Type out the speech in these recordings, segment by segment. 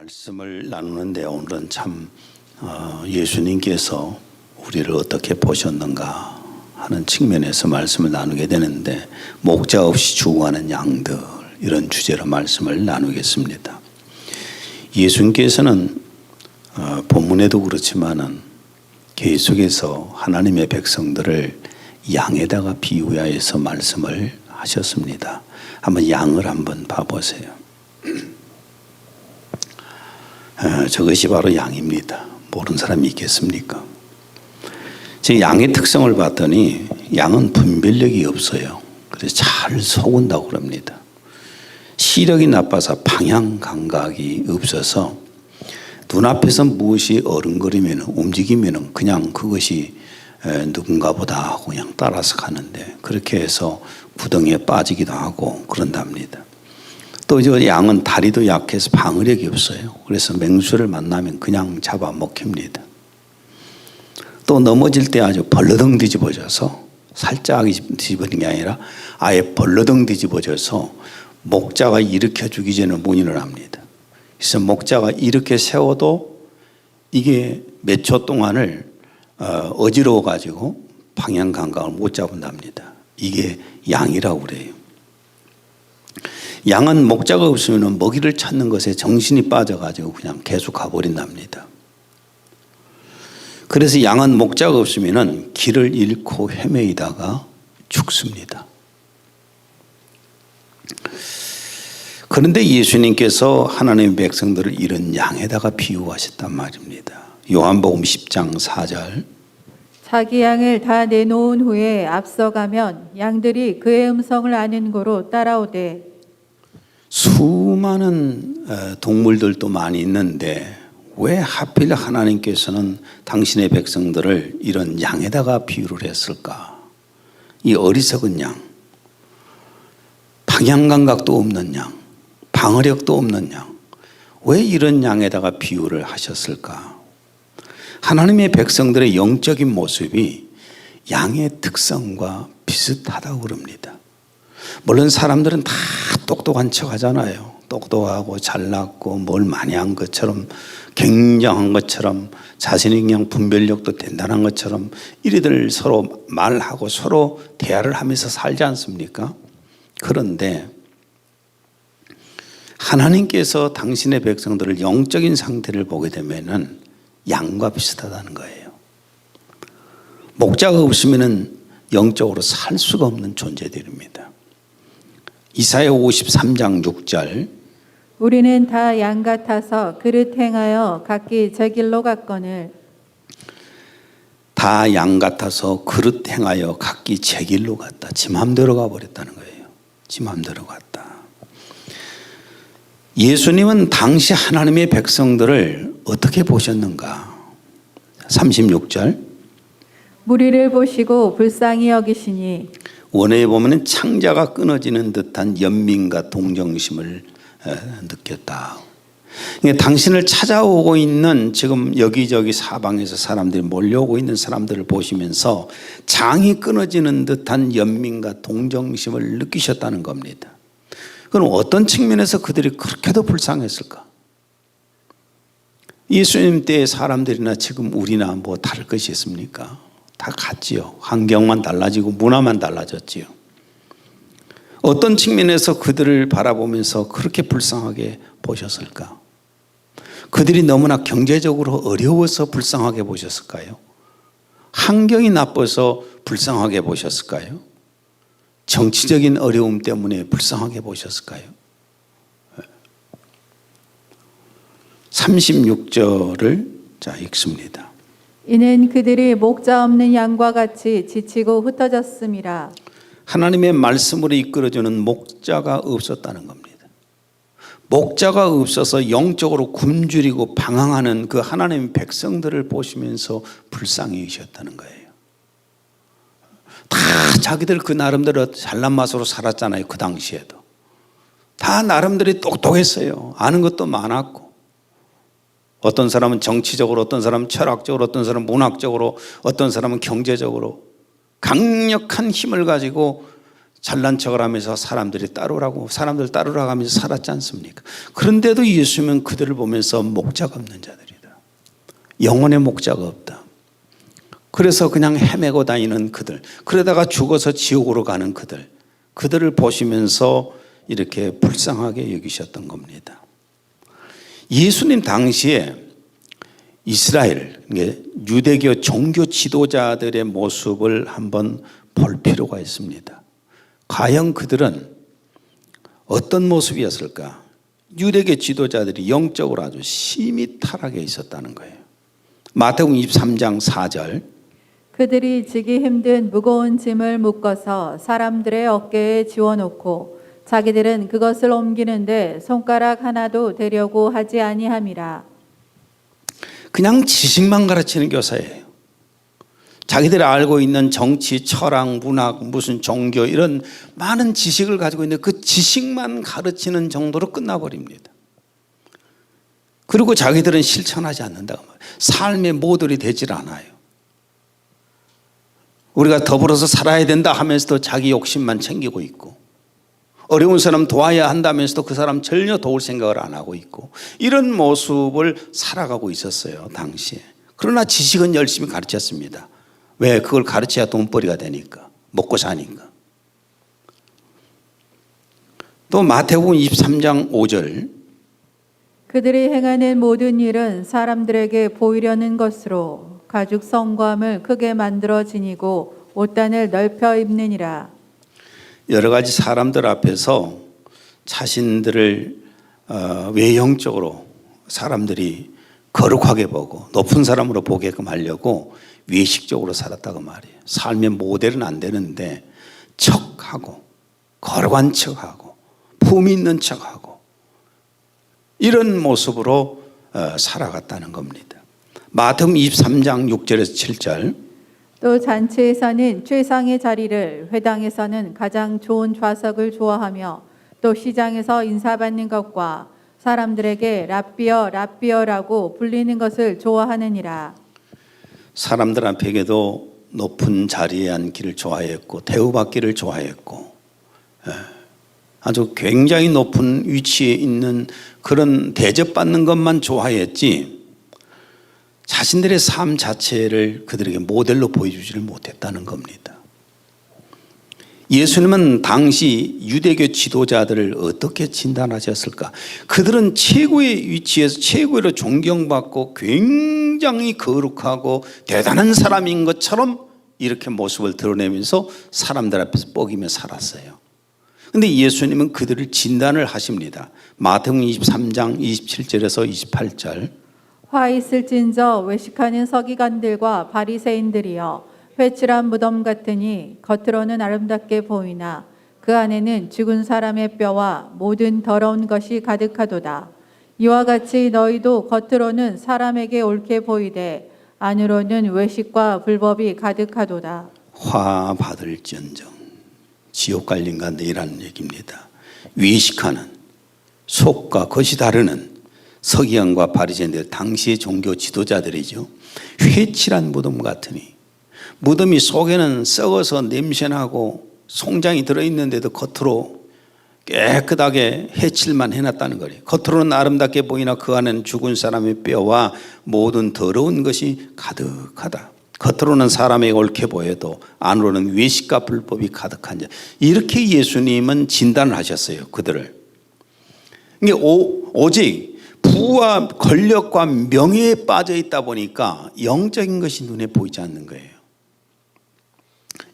말씀을 나누는데 오늘은 참 예수님께서 우리를 어떻게 보셨는가 하는 측면에서 말씀을 나누게 되는데, 목자 없이 죽어가는 양들, 이런 주제로 말씀을 나누겠습니다. 예수님께서는 본문에도 그렇지만은 계속해서 하나님의 백성들을 양에다가 비유하여서 말씀을 하셨습니다. 한번 양을 한번 봐보세요. 저것이 바로 양입니다. 모르는 사람이 있겠습니까? 제 양의 특성을 봤더니 양은 분별력이 없어요. 그래서 잘 속은다고 그럽니다. 시력이 나빠서 방향 감각이 없어서 눈앞에서 무엇이 어른거리면 움직이면 그냥 그것이 누군가 보다 하고 그냥 따라서 가는데, 그렇게 해서 구덩이에 빠지기도 하고 그런답니다. 또 저 양은 다리도 약해서 방어력이 없어요. 그래서 맹수를 만나면 그냥 잡아먹힙니다. 또 넘어질 때 아주 벌러덩 뒤집어져서, 살짝 뒤집어진 게 아니라 아예 벌러덩 뒤집어져서 목자가 일으켜 주기 전에 문인을 합니다. 그래서 목자가 이렇게 세워도 이게 몇 초 동안을 어지러워 가지고 방향 감각을 못 잡는답니다. 이게 양이라고 그래요. 양은 목자가 없으면 먹이를 찾는 것에 정신이 빠져가지고 그냥 계속 가버린답니다. 그래서 양은 목자가 없으면 길을 잃고 헤매이다가 죽습니다. 그런데 예수님께서 하나님의 백성들을 이런 양에다가 비유하셨단 말입니다. 요한복음 10장 4절. 자기 양을 다 내놓은 후에 앞서가면 양들이 그의 음성을 아는 고로 따라오되. 수많은 동물들도 많이 있는데 왜 하필 하나님께서는 당신의 백성들을 이런 양에다가 비유를 했을까? 이 어리석은 양, 방향감각도 없는 양, 방어력도 없는 양, 왜 이런 양에다가 비유를 하셨을까? 하나님의 백성들의 영적인 모습이 양의 특성과 비슷하다고 그럽니다. 물론 사람들은 다 똑똑한 척 하잖아요. 똑똑하고 잘났고 뭘 많이 한 것처럼, 굉장한 것처럼, 자신이 그냥 분별력도 대단한 것처럼 이리들 서로 말하고 서로 대화를 하면서 살지 않습니까? 그런데 하나님께서 당신의 백성들을 영적인 상태를 보게 되면은 양과 비슷하다는 거예요. 목자가 없으면은 영적으로 살 수가 없는 존재들입니다. 이사야 53장 6절. 우리는 다 양 같아서 그릇 행하여 각기 제 길로 갔거늘. 다 양 같아서 그릇 행하여 각기 제 길로 갔다. 지 맘대로 가버렸다는 거예요. 지 맘대로 갔다. 예수님은 당시 하나님의 백성들을 어떻게 보셨는가? 36절. 무리를 보시고 불쌍히 여기시니. 원어에 보면 창자가 끊어지는 듯한 연민과 동정심을 느꼈다. 그러니까 당신을 찾아오고 있는, 지금 여기저기 사방에서 사람들이 몰려오고 있는 사람들을 보시면서 장이 끊어지는 듯한 연민과 동정심을 느끼셨다는 겁니다. 그럼 어떤 측면에서 그들이 그렇게도 불쌍했을까? 예수님 때의 사람들이나 지금 우리나 뭐 다를 것이 있습니까? 다 같지요. 환경만 달라지고 문화만 달라졌지요. 어떤 측면에서 그들을 바라보면서 그렇게 불쌍하게 보셨을까? 그들이 너무나 경제적으로 어려워서 불쌍하게 보셨을까요? 환경이 나빠서 불쌍하게 보셨을까요? 정치적인 어려움 때문에 불쌍하게 보셨을까요? 36절을 자 읽습니다. 이는 그들이 목자 없는 양과 같이 지치고 흩어졌음이라. 하나님의 말씀으로 이끌어주는 목자가 없었다는 겁니다. 목자가 없어서 영적으로 굶주리고 방황하는 그 하나님의 백성들을 보시면서 불쌍히 여기셨다는 거예요. 다 자기들 그 나름대로 잘난 맛으로 살았잖아요. 그 당시에도 다 나름대로 똑똑했어요. 아는 것도 많았고, 어떤 사람은 정치적으로, 어떤 사람은 철학적으로, 어떤 사람은 문학적으로, 어떤 사람은 경제적으로 강력한 힘을 가지고 잘난 척을 하면서 사람들 따르라고 하면서 살았지 않습니까? 그런데도 예수님은 그들을 보면서 목자가 없는 자들이다. 영혼의 목자가 없다. 그래서 그냥 헤매고 다니는 그들, 그러다가 죽어서 지옥으로 가는 그들을 보시면서 이렇게 불쌍하게 여기셨던 겁니다. 예수님 당시에 이스라엘, 유대교 종교 지도자들의 모습을 한번 볼 필요가 있습니다. 과연 그들은 어떤 모습이었을까? 유대교 지도자들이 영적으로 아주 심히 타락해 있었다는 거예요. 마태복음 23장 4절. 그들이 지기 힘든 무거운 짐을 묶어서 사람들의 어깨에 지워놓고 자기들은 그것을 옮기는데 손가락 하나도 대려고 하지 아니함이라. 그냥 지식만 가르치는 교사예요. 자기들이 알고 있는 정치, 철학, 문학, 무슨 종교 이런 많은 지식을 가지고 있는데 그 지식만 가르치는 정도로 끝나버립니다. 그리고 자기들은 실천하지 않는다고 말해요. 삶의 모델이 되질 않아요. 우리가 더불어서 살아야 된다 하면서도 자기 욕심만 챙기고 있고, 어려운 사람 도와야 한다면서도 그 사람 전혀 도울 생각을 안 하고 있고, 이런 모습을 살아가고 있었어요, 당시에. 그러나 지식은 열심히 가르쳤습니다. 왜? 그걸 가르쳐야 돈벌이가 되니까, 먹고 사니까. 또 마태복음 23장 5절. 그들이 행하는 모든 일은 사람들에게 보이려는 것으로 가죽 성곽을 크게 만들어 지니고 옷단을 넓혀 입느니라. 여러 가지 사람들 앞에서 자신들을 외형적으로 사람들이 거룩하게 보고 높은 사람으로 보게끔 하려고 외식적으로 살았다고 말이에요. 삶의 모델은 안 되는데 척하고 거룩한 척하고 품 있는 척하고 이런 모습으로 살아갔다는 겁니다. 마태복음 23장 6절에서 7절. 또 잔치에서는 최상의 자리를, 회당에서는 가장 좋은 좌석을 좋아하며 또 시장에서 인사받는 것과 사람들에게 랍비어라고 불리는 것을 좋아하느니라. 사람들 앞에게도 높은 자리에 앉기를 좋아했고 대우받기를 좋아했고 아주 굉장히 높은 위치에 있는 그런 대접받는 것만 좋아했지 자신들의 삶 자체를 그들에게 모델로 보여주지를 못했다는 겁니다. 예수님은 당시 유대교 지도자들을 어떻게 진단하셨을까? 그들은 최고의 위치에서 최고로 존경받고 굉장히 거룩하고 대단한 사람인 것처럼 이렇게 모습을 드러내면서 사람들 앞에서 뻐기며 살았어요. 그런데 예수님은 그들을 진단을 하십니다. 마태복음 23장 27절에서 28절. 화 있을진저 외식하는 서기관들과 바리새인들이여, 회칠한 무덤 같으니 겉으로는 아름답게 보이나 그 안에는 죽은 사람의 뼈와 모든 더러운 것이 가득하도다. 이와 같이 너희도 겉으로는 사람에게 옳게 보이되 안으로는 외식과 불법이 가득하도다. 화 받을지언정 지옥 갈 인간들이라는 얘기입니다. 외식하는 속과 겉이 다르는 서기관과 바리새인들, 당시의 종교 지도자들이죠. 회칠한 무덤 같으니, 무덤이 속에는 썩어서 냄새나고 송장이 들어있는데도 겉으로 깨끗하게 해칠만 해놨다는 거예요. 겉으로는 아름답게 보이나 그 안에는 죽은 사람의 뼈와 모든 더러운 것이 가득하다. 겉으로는 사람에게 옳게 보여도 안으로는 외식과 불법이 가득한 자. 이렇게 예수님은 진단을 하셨어요, 그들을. 이게 오직 부와 권력과 명예에 빠져 있다 보니까 영적인 것이 눈에 보이지 않는 거예요.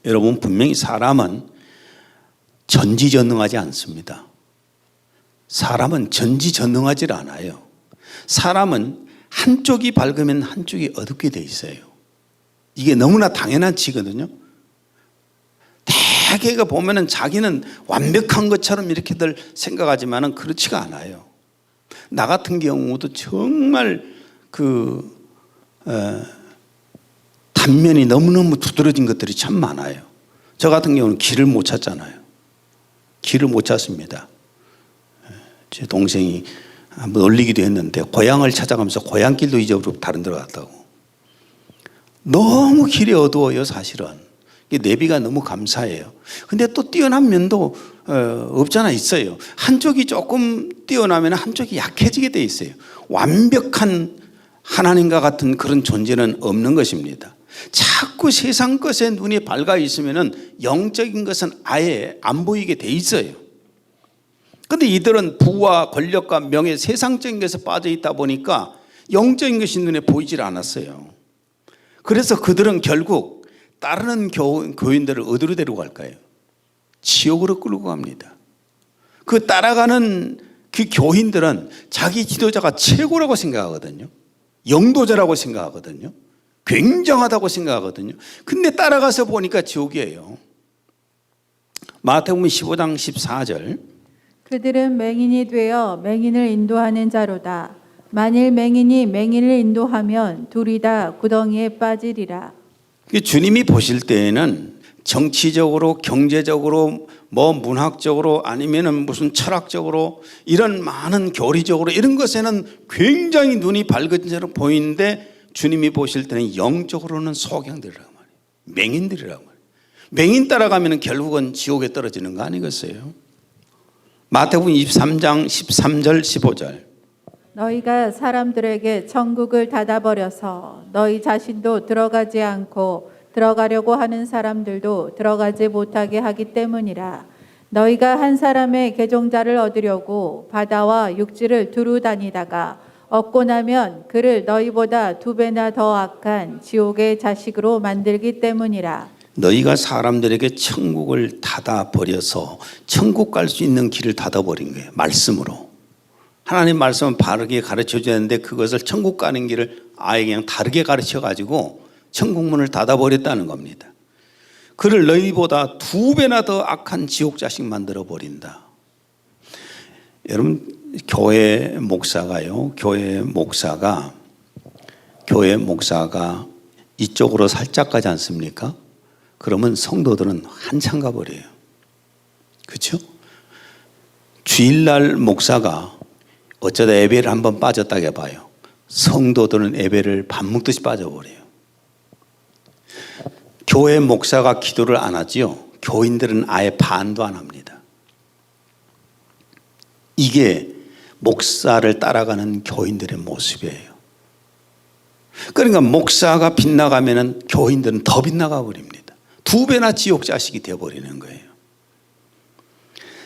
여러분, 분명히 사람은 전지전능하지 않습니다. 사람은 전지전능하지 않아요. 사람은 한쪽이 밝으면 한쪽이 어둡게 돼 있어요. 이게 너무나 당연한 치거든요. 대개가 보면은 자기는 완벽한 것처럼 이렇게들 생각하지만은 그렇지가 않아요. 나 같은 경우도 정말 단면이 너무너무 두드러진 것들이 참 많아요. 저 같은 경우는 길을 못 찾잖아요. 길을 못 찾습니다. 제 동생이 한번 올리기도 했는데 고향을 찾아가면서 고향길도 잊어버리고 다른 데로 갔다고. 너무 길이 어두워요, 사실은. 내비가 너무 감사해요. 근데 또 뛰어난 면도 없잖아 있어요. 한쪽이 조금 뛰어나면 한쪽이 약해지게 돼 있어요. 완벽한 하나님과 같은 그런 존재는 없는 것입니다. 자꾸 세상 것에 눈이 밝아 있으면 영적인 것은 아예 안 보이게 돼 있어요. 그런데 이들은 부와 권력과 명예, 세상적인 것에 빠져 있다 보니까 영적인 것이 눈에 보이질 않았어요. 그래서 그들은 결국 따르는 교인들을 어디로 데리고 갈까요? 지옥으로 끌고 갑니다. 그 따라가는 그 교인들은 자기 지도자가 최고라고 생각하거든요. 영도자라고 생각하거든요. 굉장하다고 생각하거든요. 근데 따라가서 보니까 지옥이에요. 마태복음 15장 14절. 그들은 맹인이 되어 맹인을 인도하는 자로다. 만일 맹인이 맹인을 인도하면 둘이 다 구덩이에 빠지리라. 주님이 보실 때에는 정치적으로, 경제적으로, 문학적으로 아니면은 무슨 철학적으로 이런 많은 교리적으로 이런 것에는 굉장히 눈이 밝은 것처럼 보이는데 주님이 보실 때는 영적으로는 소경들이라고 말이에요. 맹인들이라고 말이에요. 맹인 따라가면 결국은 지옥에 떨어지는 거 아니겠어요? 마태복음 23장 13절 15절. 너희가 사람들에게 천국을 닫아버려서 너희 자신도 들어가지 않고 들어가려고 하는 사람들도 들어가지 못하게 하기 때문이라. 너희가 한 사람의 계종자를 얻으려고 바다와 육지를 두루 다니다가 얻고 나면 그를 너희보다 2배나 더 악한 지옥의 자식으로 만들기 때문이라. 너희가 사람들에게 천국을 닫아버려서 천국 갈 수 있는 길을 닫아버린 거예요. 말씀으로. 하나님 말씀은 바르게 가르쳐 주는데 그것을 천국 가는 길을 아예 그냥 다르게 가르쳐 가지고 천국문을 닫아버렸다는 겁니다. 그를 너희보다 2배나 더 악한 지옥 자식 만들어 버린다. 여러분 교회 목사가 이쪽으로 살짝 가지 않습니까? 그러면 성도들은 한참 가버려요. 그렇죠? 주일날 목사가 어쩌다 예배를 한번 빠졌다고 해봐요. 성도들은 예배를 밥 먹듯이 빠져버려요. 교회 목사가 기도를 안 하지요. 교인들은 아예 반도 안 합니다. 이게 목사를 따라가는 교인들의 모습이에요. 그러니까 목사가 빗나가면 교인들은 더 빗나가 버립니다. 2배나 지옥 자식이 되어버리는 거예요.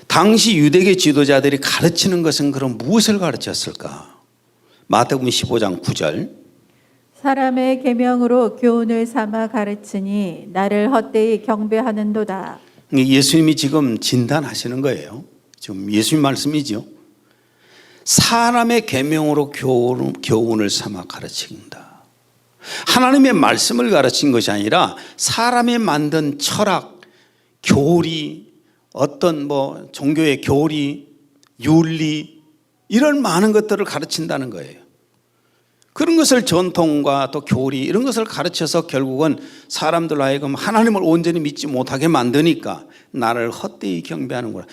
당시 유대계 지도자들이 가르치는 것은 그럼 무엇을 가르쳤을까? 마태복음 15장 9절. 사람의 계명으로 교훈을 삼아 가르치니 나를 헛되이 경배하는도다. 예수님이 지금 진단하시는 거예요. 지금 예수님 말씀이죠. 사람의 계명으로 교훈을 삼아 가르친다. 하나님의 말씀을 가르친 것이 아니라 사람이 만든 철학, 교리, 어떤 종교의 교리, 윤리 이런 많은 것들을 가르친다는 거예요. 그런 것을 전통과 또 교리 이런 것을 가르쳐서 결국은 사람들 하여금 하나님을 온전히 믿지 못하게 만드니까 나를 헛되이 경배하는구나.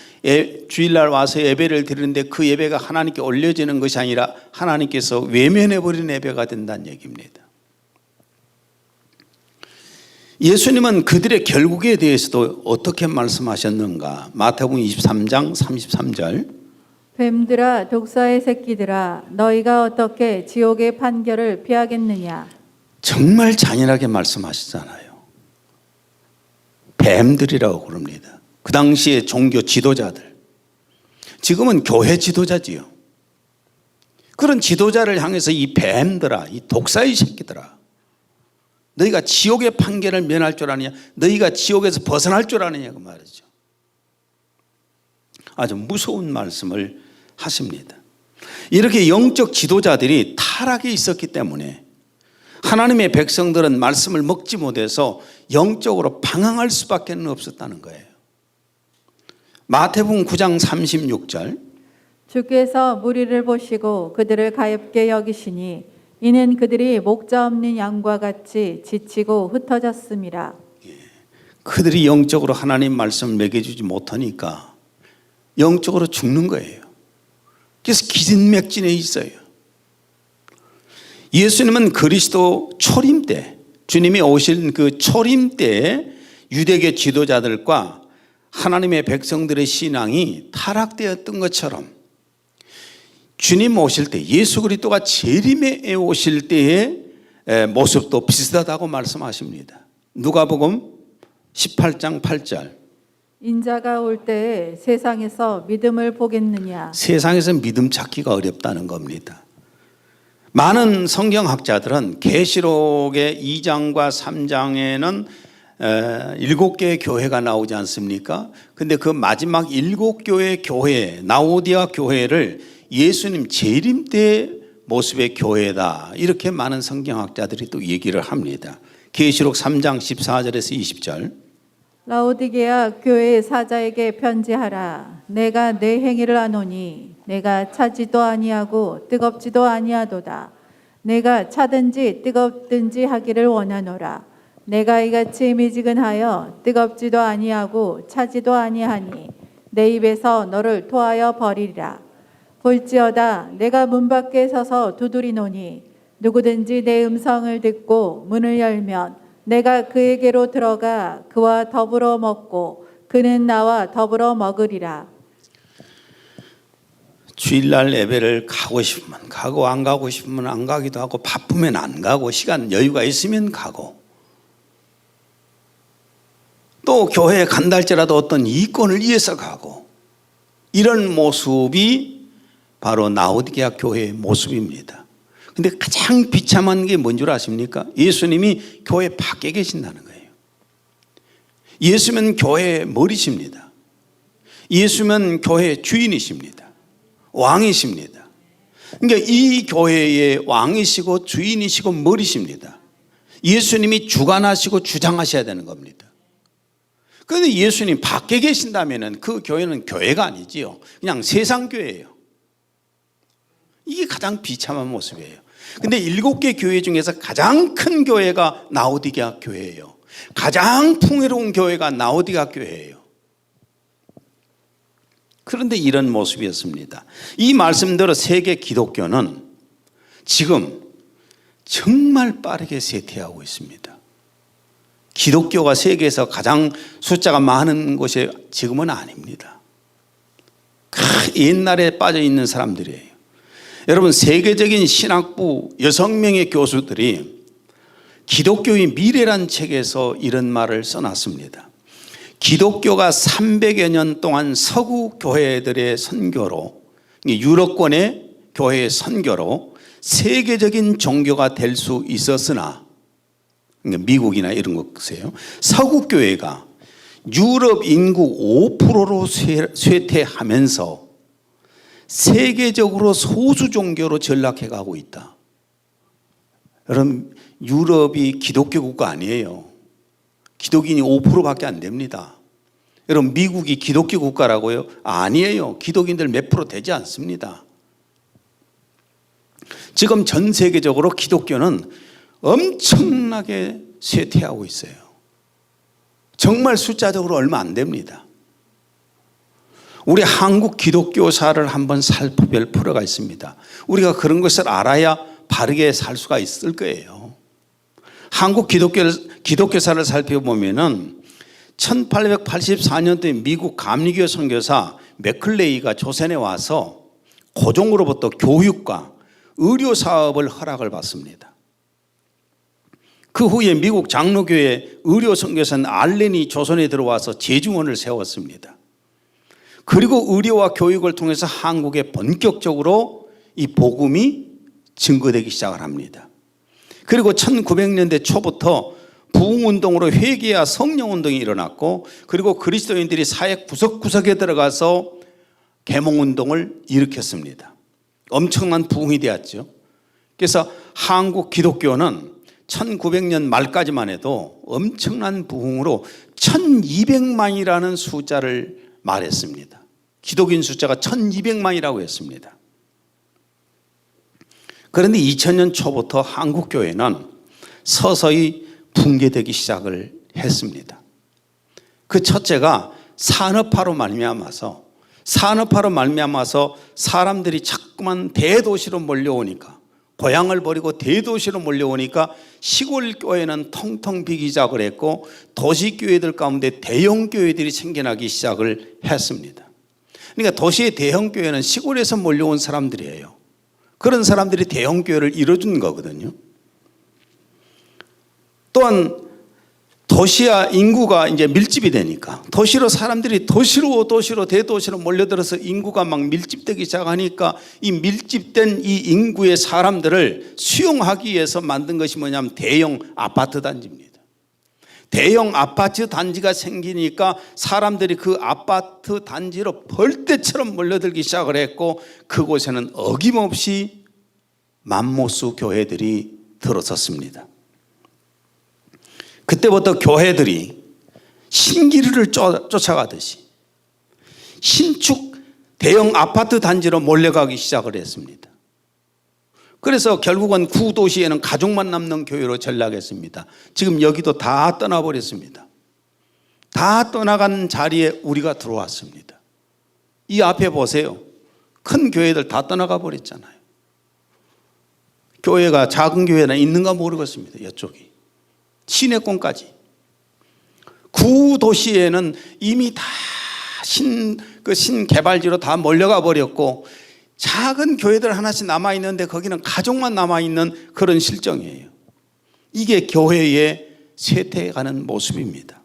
주일날 와서 예배를 드리는데 그 예배가 하나님께 올려지는 것이 아니라 하나님께서 외면해버린 예배가 된다는 얘기입니다. 예수님은 그들의 결국에 대해서도 어떻게 말씀하셨는가? 마태복음 23장 33절. 뱀들아 독사의 새끼들아 너희가 어떻게 지옥의 판결을 피하겠느냐. 정말 잔인하게 말씀하시잖아요. 뱀들이라고 그럽니다. 그 당시에 종교 지도자들. 지금은 교회 지도자지요. 그런 지도자를 향해서 이 뱀들아, 이 독사의 새끼들아, 너희가 지옥의 판결을 면할 줄 아느냐? 너희가 지옥에서 벗어날 줄 아느냐? 그 말이죠. 아주 무서운 말씀을 하십니다. 이렇게 영적 지도자들이 타락에 있었기 때문에 하나님의 백성들은 말씀을 먹지 못해서 영적으로 방황할 수밖에 없었다는 거예요. 마태복음 9장 36절. 주께서 무리를 보시고 그들을 가엾게 여기시니 이는 그들이 목자 없는 양과 같이 지치고 흩어졌음이라. 그들이 영적으로 하나님 말씀을 먹여주지 못하니까 영적으로 죽는 거예요. 그래서 기진맥진해 있어요. 예수님은 그리스도 초림 때, 주님이 오신 그 초림 때에 유대계 지도자들과 하나님의 백성들의 신앙이 타락되었던 것처럼 주님 오실 때, 예수 그리스도가 재림에 오실 때의 모습도 비슷하다고 말씀하십니다. 누가복음 18장 8절. 인자가 올 때에 세상에서 믿음을 보겠느냐. 세상에서 믿음 찾기가 어렵다는 겁니다. 많은 성경학자들은 계시록의 2장과 3장에는 7개의 교회가 나오지 않습니까? 근데 그 마지막 7교회 교회, 라오디아 교회를 예수님 재림 때 모습의 교회다, 이렇게 많은 성경학자들이 또 얘기를 합니다. 계시록 3장 14절에서 20절. 라오디게아 교회의 사자에게 편지하라. 내가 내 행위를 아노니 내가 차지도 아니하고 뜨겁지도 아니하도다. 내가 차든지 뜨겁든지 하기를 원하노라. 내가 이같이 미지근하여 뜨겁지도 아니하고 차지도 아니하니 내 입에서 너를 토하여 버리리라. 볼지어다 내가 문 밖에 서서 두드리노니 누구든지 내 음성을 듣고 문을 열면 내가 그에게로 들어가 그와 더불어 먹고 그는 나와 더불어 먹으리라. 주일날 예배를 가고 싶으면 가고 안 가고 싶으면 안 가기도 하고 바쁘면 안 가고 시간 여유가 있으면 가고 또 교회에 간다 할지라도 어떤 이권을 위해서 가고 이런 모습이 바로 라오디게아 교회의 모습입니다. 근데 가장 비참한 게 뭔 줄 아십니까? 예수님이 교회 밖에 계신다는 거예요. 예수면 교회의 머리십니다. 예수면 교회의 주인이십니다. 왕이십니다. 그러니까 이 교회의 왕이시고 주인이시고 머리십니다. 예수님이 주관하시고 주장하셔야 되는 겁니다. 그런데 예수님 밖에 계신다면 그 교회는 교회가 아니지요. 그냥 세상 교회예요. 이게 가장 비참한 모습이에요. 근데 7개 교회 중에서 가장 큰 교회가 라오디게아 교회예요. 가장 풍요로운 교회가 라오디게아 교회예요. 그런데 이런 모습이었습니다. 이 말씀대로 세계 기독교는 지금 정말 빠르게 쇠퇴하고 있습니다. 기독교가 세계에서 가장 숫자가 많은 곳이 지금은 아닙니다. 옛날에 빠져 있는 사람들이에요. 여러분, 세계적인 신학부 6명의 교수들이 기독교의 미래란 책에서 이런 말을 써놨습니다. 기독교가 300여 년 동안 서구 교회들의 선교로, 유럽권의 교회의 선교로 세계적인 종교가 될 수 있었으나, 미국이나 이런 것이세요. 서구 교회가 유럽 인구 5%로 쇠퇴하면서 세계적으로 소수 종교로 전락해 가고 있다. 여러분, 유럽이 기독교 국가 아니에요. 기독인이 5%밖에 안 됩니다. 여러분, 미국이 기독교 국가라고요? 아니에요. 기독인들 몇 프로 되지 않습니다. 지금 전 세계적으로 기독교는 엄청나게 쇠퇴하고 있어요. 정말 숫자적으로 얼마 안 됩니다. 우리 한국 기독교사를 한번 살펴볼 필요가 있습니다. 우리가 그런 것을 알아야 바르게 살 수가 있을 거예요. 한국 기독교사를 살펴보면은 1884년도에 미국 감리교 선교사 맥클레이가 조선에 와서 고종으로부터 교육과 의료 사업을 허락을 받습니다. 그 후에 미국 장로교회 의료 선교사는 알렌이 조선에 들어와서 제중원을 세웠습니다. 그리고 의료와 교육을 통해서 한국에 본격적으로 이 복음이 증거되기 시작을 합니다. 그리고 1900년대 초부터 부흥운동으로 회개와 성령운동이 일어났고, 그리고 그리스도인들이 사회 구석구석에 들어가서 계몽운동을 일으켰습니다. 엄청난 부흥이 되었죠. 그래서 한국 기독교는 1900년 말까지만 해도 엄청난 부흥으로 1200만이라는 숫자를 말했습니다. 기독인 숫자가 1200만이라고 했습니다. 그런데 2000년 초부터 한국 교회는 서서히 붕괴되기 시작을 했습니다. 그 첫째가 산업화로 말미암아서 사람들이 자꾸만 대도시로 몰려오니까 고향을 버리고 대도시로 몰려오니까 시골 교회는 텅텅 비기 시작을 했고 도시 교회들 가운데 대형 교회들이 생겨나기 시작을 했습니다. 그러니까 도시의 대형 교회는 시골에서 몰려온 사람들이에요. 그런 사람들이 대형 교회를 이뤄준 거거든요. 또한 도시와 인구가 이제 밀집이 되니까 도시로 사람들이 도시로 대도시로 몰려들어서 인구가 막 밀집되기 시작하니까 이 밀집된 이 인구의 사람들을 수용하기 위해서 만든 것이 뭐냐면 대형 아파트 단지입니다. 대형 아파트 단지가 생기니까 사람들이 그 아파트 단지로 벌떼처럼 몰려들기 시작을 했고 그곳에는 어김없이 맘모스 교회들이 들어섰습니다. 그때부터 교회들이 신기루를 쫓아가듯이 신축 대형 아파트 단지로 몰려가기 시작을 했습니다. 그래서 결국은 구도시에는 가족만 남는 교회로 전락했습니다. 지금 여기도 다 떠나버렸습니다. 다 떠나간 자리에 우리가 들어왔습니다. 이 앞에 보세요. 큰 교회들 다 떠나가 버렸잖아요. 교회가 작은 교회는 있는가 모르겠습니다. 이쪽이 시내권까지. 구도시에는 이미 다 신개발지로 다 몰려가 버렸고 작은 교회들 하나씩 남아있는데 거기는 가족만 남아있는 그런 실정이에요. 이게 교회의 쇠퇴해가는 모습입니다.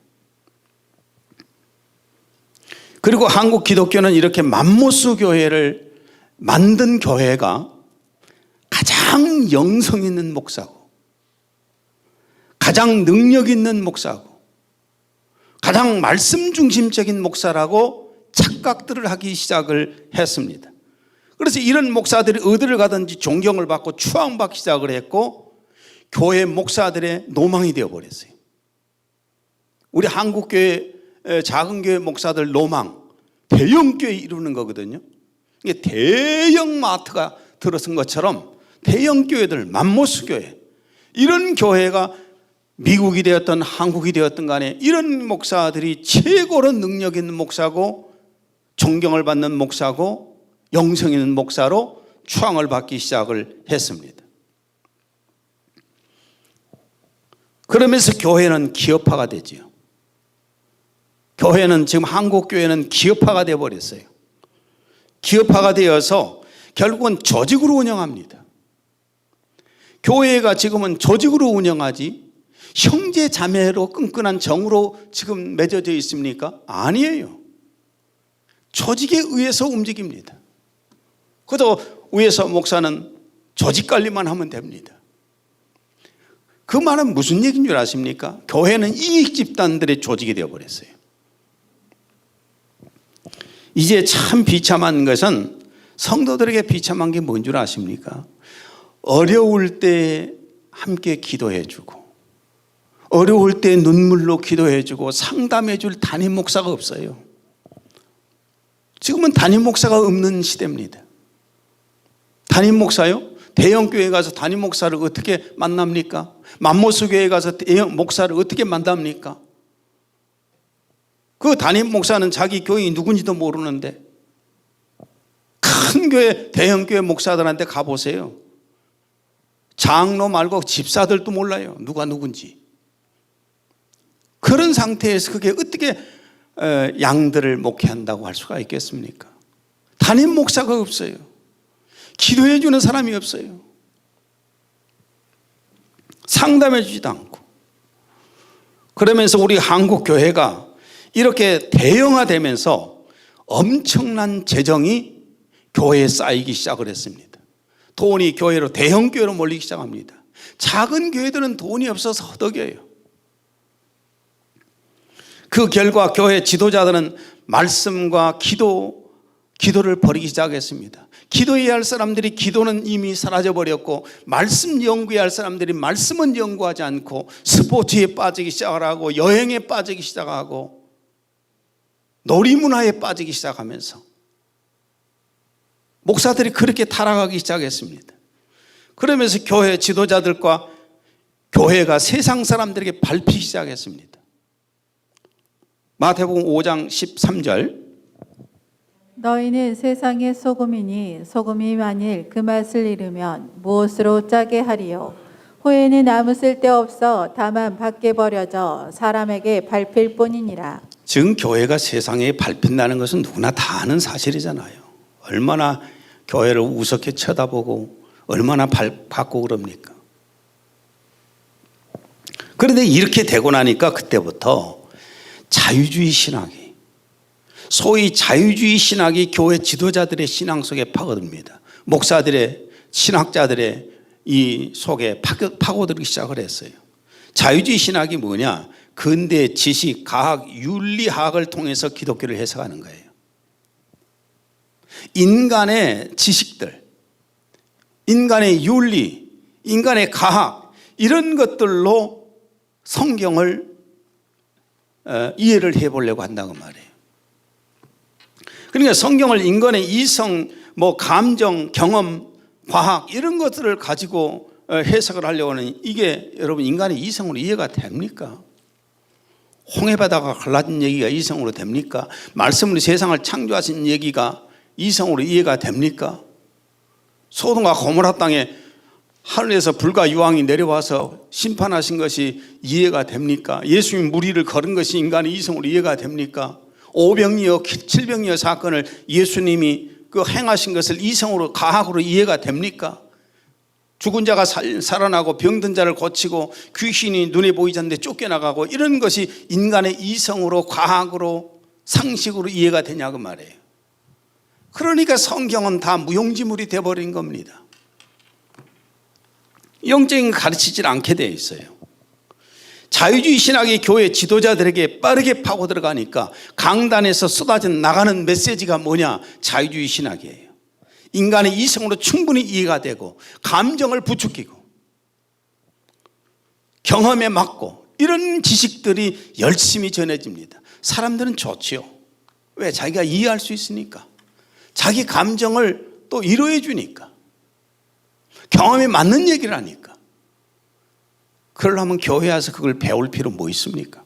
그리고 한국 기독교는 이렇게 맘모스 교회를 만든 교회가 가장 영성 있는 목사고 가장 능력 있는 목사고 가장 말씀 중심적인 목사라고 착각들을 하기 시작을 했습니다. 그래서 이런 목사들이 어디를 가든지 존경을 받고 추앙받기 시작을 했고 교회 목사들의 노망이 되어버렸어요. 우리 한국교회 작은 교회 목사들 노망 대형 교회 이루는 거거든요. 이게 대형 마트가 들어선 것처럼 대형 교회들 맘모스 교회 이런 교회가 미국이 되었든 한국이 되었든 간에 이런 목사들이 최고로 능력 있는 목사고 존경을 받는 목사고 영성 있는 목사로 추앙을 받기 시작을 했습니다. 그러면서 교회는 기업화가 되지요. 교회는 지금 한국 교회는 기업화가 되어 버렸어요. 기업화가 되어서 결국은 조직으로 운영합니다. 교회가 지금은 조직으로 운영하지 형제 자매로 끈끈한 정으로 지금 맺어져 있습니까? 아니에요. 조직에 의해서 움직입니다. 그래도 위에서 목사는 조직 관리만 하면 됩니다. 그 말은 무슨 얘기인 줄 아십니까? 교회는 이익 집단들의 조직이 되어버렸어요. 이제 참 비참한 것은 성도들에게 비참한 게 뭔 줄 아십니까? 어려울 때 함께 기도해주고 어려울 때 눈물로 기도해주고 상담해줄 담임 목사가 없어요. 지금은 담임 목사가 없는 시대입니다. 담임 목사요? 대형 교회 가서 담임 목사를 어떻게 만납니까? 맘모스 교회 가서 대형 목사를 어떻게 만납니까? 그 담임 목사는 자기 교인이 누군지도 모르는데 큰 교회 대형 교회 목사들한테 가보세요. 장로 말고 집사들도 몰라요. 누가 누군지. 그런 상태에서 그게 어떻게 양들을 목회한다고 할 수가 있겠습니까? 담임 목사가 없어요. 기도해 주는 사람이 없어요. 상담해 주지도 않고. 그러면서 우리 한국 교회가 이렇게 대형화되면서 엄청난 재정이 교회에 쌓이기 시작을 했습니다. 돈이 교회로 대형 교회로 몰리기 시작합니다. 작은 교회들은 돈이 없어서 허덕여요. 그 결과 교회 지도자들은 말씀과 기도를 버리기 시작했습니다. 기도해야 할 사람들이 기도는 이미 사라져버렸고 말씀 연구해야 할 사람들이 말씀은 연구하지 않고 스포츠에 빠지기 시작하고 여행에 빠지기 시작하고 놀이문화에 빠지기 시작하면서 목사들이 그렇게 타락하기 시작했습니다. 그러면서 교회 지도자들과 교회가 세상 사람들에게 밟히기 시작했습니다. 마태복음 5장 13절 너희는 세상의 소금이니 소금이 만일 그 맛을 잃으면 무엇으로 짜게 하리요? 후에는 아무 쓸데없어 다만 밖에 버려져 사람에게 밟힐 뿐이니라. 지금 교회가 세상에 밟힌다는 것은 누구나 다 아는 사실이잖아요. 얼마나 교회를 우습게 쳐다보고 얼마나 밟고 그럽니까? 그런데 이렇게 되고 나니까 그때부터 자유주의 신학이, 소위 자유주의 신학이 교회 지도자들의 신앙 속에 파고듭니다. 목사들의, 신학자들의 이 속에 파고들기 시작을 했어요. 자유주의 신학이 뭐냐? 근대 지식, 과학, 윤리학을 통해서 기독교를 해석하는 거예요. 인간의 지식들, 인간의 윤리, 인간의 과학, 이런 것들로 성경을 이해를 해보려고 한다고 말이에요. 그러니까 성경을 인간의 이성, 감정, 경험, 과학 이런 것들을 가지고 해석을 하려고 하는, 이게 여러분 인간의 이성으로 이해가 됩니까? 홍해바다가 갈라진 얘기가 이성으로 됩니까? 말씀으로 세상을 창조하신 얘기가 이성으로 이해가 됩니까? 소돔과 고모라 땅에 하늘에서 불과 유황이 내려와서 심판하신 것이 이해가 됩니까? 예수님 무리를 걸은 것이 인간의 이성으로 이해가 됩니까? 오병이어 칠병이어 사건을 예수님이 그 행하신 것을 이성으로, 과학으로 이해가 됩니까? 죽은 자가 살아나고 병든 자를 고치고 귀신이 눈에 보이지 않는데 쫓겨나가고, 이런 것이 인간의 이성으로, 과학으로, 상식으로 이해가 되냐고 말이에요. 그러니까 성경은 다 무용지물이 되어버린 겁니다. 영적인 가르치질 않게 되어 있어요. 자유주의 신학이 교회 지도자들에게 빠르게 파고 들어가니까 강단에서 쏟아져 나가는 메시지가 뭐냐? 자유주의 신학이에요. 인간의 이성으로 충분히 이해가 되고 감정을 부추기고 경험에 맞고 이런 지식들이 열심히 전해집니다. 사람들은 좋지요. 왜? 자기가 이해할 수 있으니까. 자기 감정을 또 위로해 주니까. 경험에 맞는 얘기를 하니까. 그러려면 교회에 와서 그걸 배울 필요 뭐 있습니까?